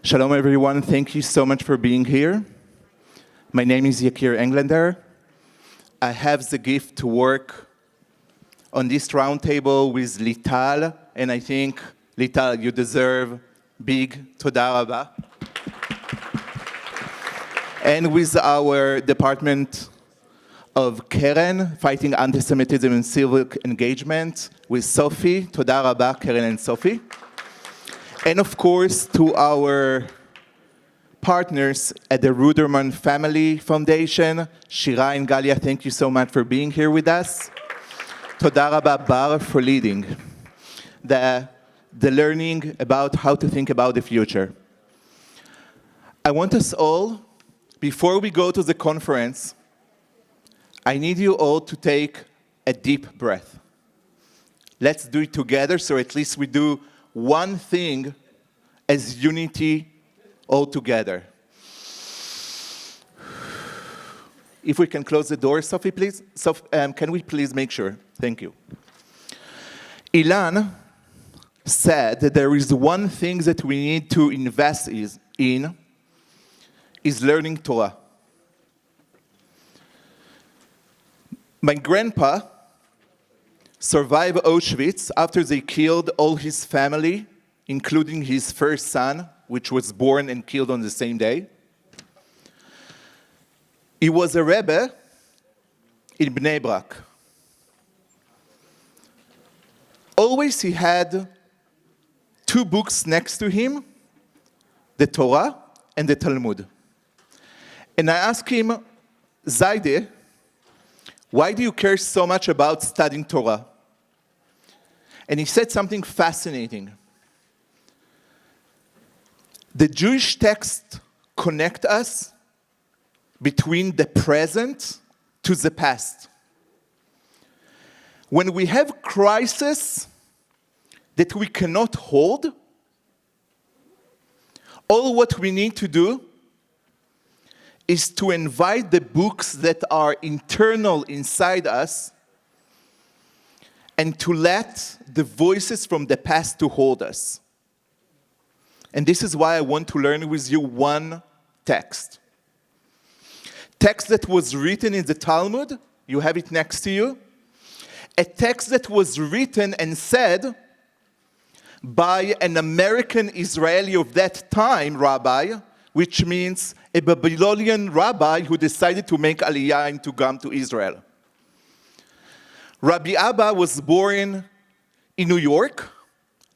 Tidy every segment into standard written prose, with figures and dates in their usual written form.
Shalom, everyone. Thank you so much for being here. My name is Yakir Englander. I have the gift to work on this roundtable with Lital, and I think, Lital, you deserve big toda rabba. And with our Department of Keren, Fighting Anti-Semitism and Civic Engagement, with Sophie, toda rabba, Keren and Sophie. And of course, to our partners at the Ruderman Family Foundation, Shira and Galia, thank you so much for being here with us. Toda rabba Bar for leading the learning about how to think about the future. I want us all, before we go to the conference, I need you all to take a deep breath. Let's do it together, so at least we do one thing as unity all together. If we can close the door, Sophie, please. Can we please make sure? Thank you. Ilan said that there is one thing that we need to invest in is learning Torah. My grandpa survived Auschwitz after they killed all his family, including his first son, which was born and killed on the same day. He was a Rebbe in Bnei Brak. Always he had two books next to him, the Torah and the Talmud. And I asked him, Zaide, why do you care so much about studying Torah? And he said something fascinating. The Jewish texts connect us between the present to the past. When we have crisis that we cannot hold, all what we need to do is to invite the books that are internal inside us and to let the voices from the past to hold us. And this is why I want to learn with you one text. Text that was written in the Talmud, you have it next to you. A text that was written and said by an American Israeli of that time, rabbi, which means a Babylonian rabbi who decided to make Aliyah and to come to Israel. Rabbi Abba was born in New York,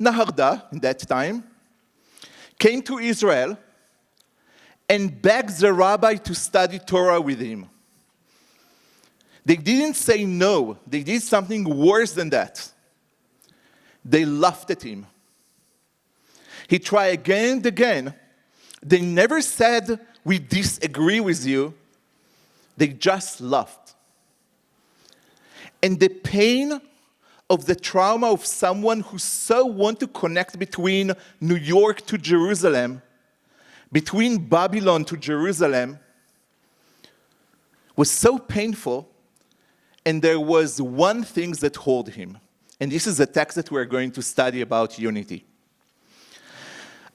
Naharda in that time, came to Israel, and begged the rabbi to study Torah with him. They didn't say no, they did something worse than that. They laughed at him. He tried again and again. They never said, we disagree with you. They just laughed. And the pain of the trauma of someone who so want to connect between New York to Jerusalem, between Babylon to Jerusalem, was so painful, and there was one thing that held him. And this is the text that we're going to study about unity.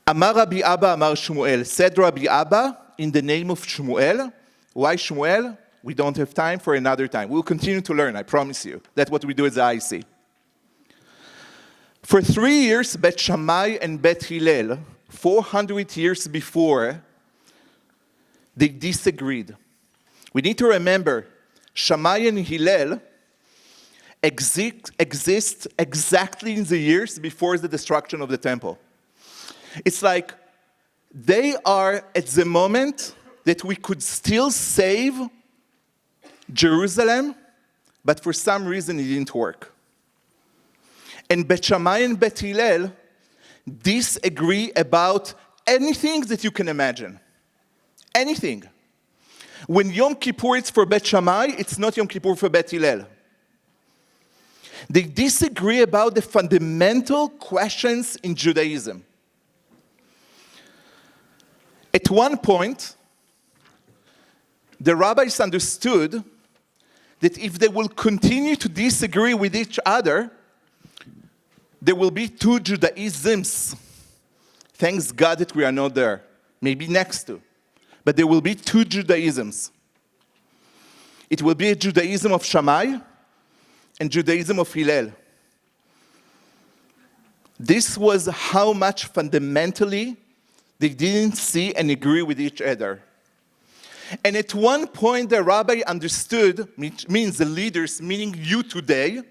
Amar Rabbi Abba, Amar Shmuel. Said Rabbi Abba in the name of Shmuel. Why Shmuel? We don't have time for another time. We'll continue to learn, I promise you. That's what we do at the IC. For 3 years, Bet Shammai and Bet Hillel, 400 years before, they disagreed. We need to remember, Shammai and Hillel exist exactly in the years before the destruction of the temple. It's like they are at the moment that we could still save Jerusalem, but for some reason it didn't work. And Bet Shammai and Bet Hillel disagree about anything that you can imagine. Anything. When Yom Kippur is for Bet Shammai, it's not Yom Kippur for Bet Hillel. They disagree about the fundamental questions in Judaism. At one point, the rabbis understood that if they will continue to disagree with each other, there will be two Judaisms Thanks God that we are not there. Maybe next to. But there will be two Judaisms. It will be a Judaism of Shammai and Judaism of Hillel. This was how much fundamentally they didn't see and agree with each other. And at one point, the rabbi understood, which means the leaders, meaning you today,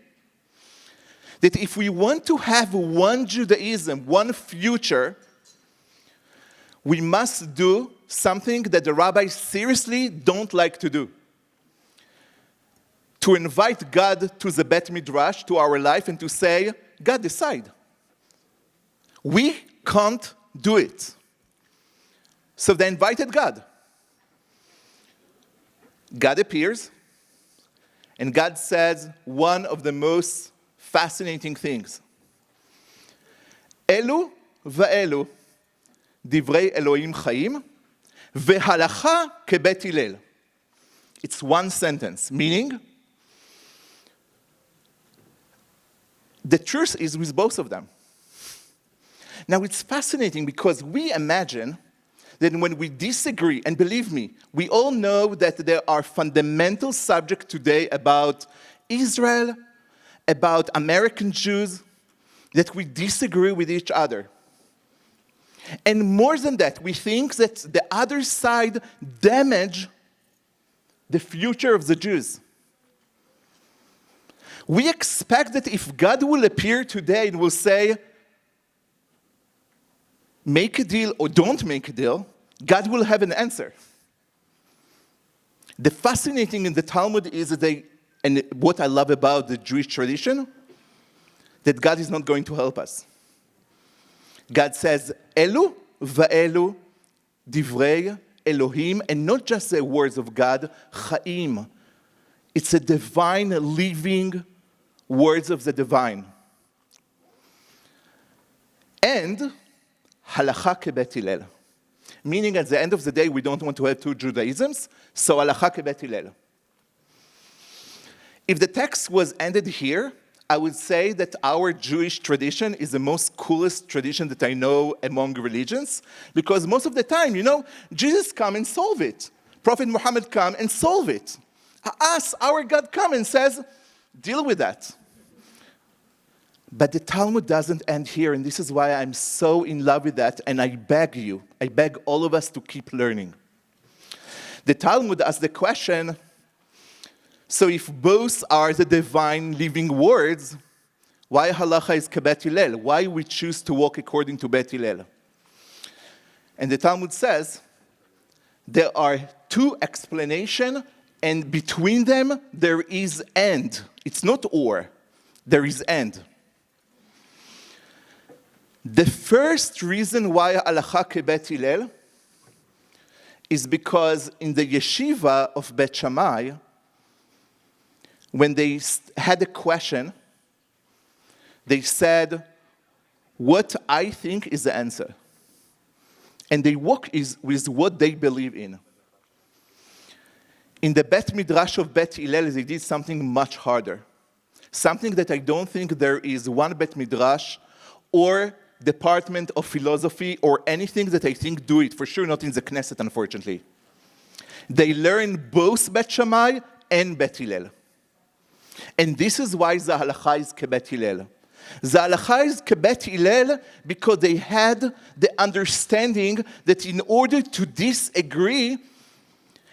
that if we want to have one Judaism, one future, we must do something that the rabbis seriously don't like to do. To invite God to the Bet Midrash, to our life, and to say, God, decide. We can't do it. So they invited God. God appears, and God says one of the most fascinating things. Elu va'elu divrei Elohim chaim v'halacha kebet Hillel. It's one sentence, meaning the truth is with both of them. Now it's fascinating because we imagine that when we disagree, and believe me, we all know that there are fundamental subjects today about Israel, about American Jews, that we disagree with each other. And more than that, we think that the other side damage the future of the Jews. We expect that if God will appear today and will say, make a deal or don't make a deal, God will have an answer. The fascinating in the Talmud is that and what I love about the Jewish tradition, that God is not going to help us. God says, Elu va'elu divrei Elohim, and not just the words of God, Chaim. It's a divine, living words of the divine. And halacha kebet Hillel. Meaning at the end of the day, we don't want to have two Judaisms, so halacha kebet Hillel. If the text was ended here, I would say that our Jewish tradition is the most coolest tradition that I know among religions, because most of the time, Jesus come and solve it. Prophet Muhammad come and solve it. Us, our God come and says, deal with that. But the Talmud doesn't end here, and this is why I'm so in love with that, and I beg all of us to keep learning. The Talmud asks the question, so if both are the divine living words, why halacha is kebet Hillel? Why we choose to walk according to Bet Hillel? And the Talmud says, there are two explanations, and between them there is and. It's not or, there is and. The first reason why halacha kebet Hillel is because in the yeshiva of Bet Shammai, when they had a question, they said, what I think is the answer. And they work with what they believe in. In the Bet Midrash of Bet Hillel, they did something much harder. Something that I don't think there is one Bet Midrash or department of philosophy or anything that I think do it. For sure not in the Knesset, unfortunately. They learn both Bet Shammai and Bet Hillel. And this is why the halacha is kebet Hillel. The halacha is kebet Hillel because they had the understanding that in order to disagree,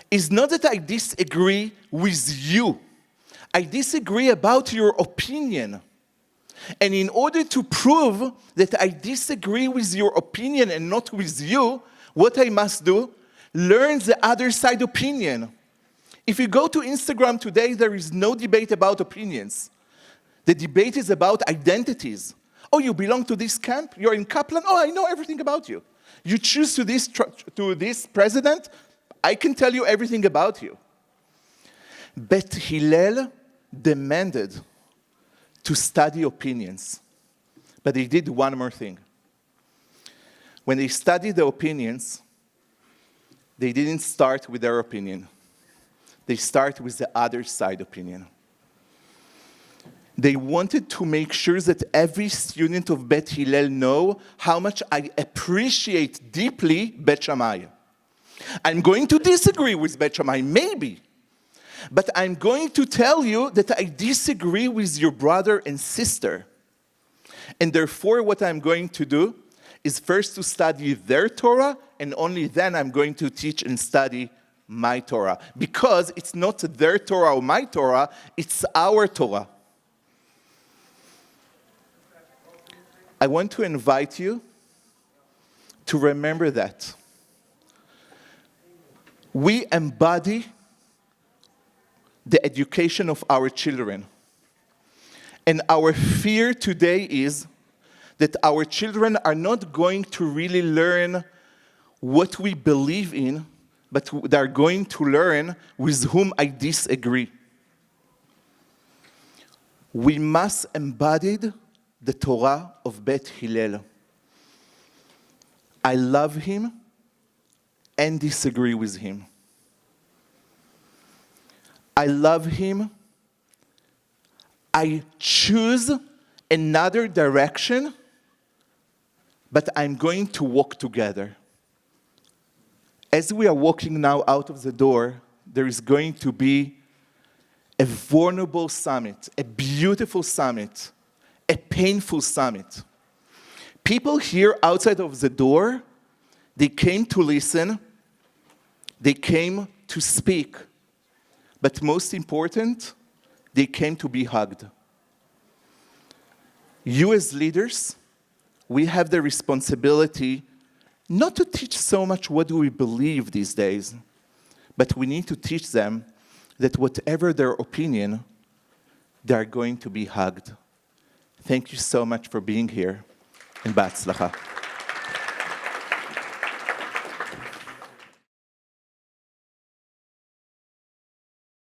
is not that I disagree with you. I disagree about your opinion. And in order to prove that I disagree with your opinion and not with you, what I must do? Learn the other side opinion. If you go to Instagram today, there is no debate about opinions. The debate is about identities. Oh, you belong to this camp? You're in Kaplan? Oh, I know everything about you. You choose to this president? I can tell you everything about you. But Hillel demanded to study opinions. But they did one more thing. When they studied the opinions, they didn't start with their opinion. They start with the other side opinion. They wanted to make sure that every student of Bet Hillel know how much I appreciate deeply Bet Shammai. I'm going to disagree with Bet Shammai, maybe. But I'm going to tell you that I disagree with your brother and sister. And therefore, what I'm going to do is first to study their Torah, and only then I'm going to teach and study my Torah. Because it's not their Torah or my Torah, it's our Torah. I want to invite you to remember that. We embody the education of our children. And our fear today is that our children are not going to really learn what we believe in, but they're going to learn with whom I disagree. We must embody the Torah of Bet Hillel. I love him and disagree with him. I love him. I choose another direction, but I'm going to walk together. As we are walking now out of the door, there is going to be a vulnerable summit, a beautiful summit, a painful summit. People here outside of the door, they came to listen, they came to speak, but most important, they came to be hugged. You as leaders, we have the responsibility not to teach so much what do we believe these days, but we need to teach them that whatever their opinion, they are going to be hugged. Thank you so much for being here, and b'atzlacha.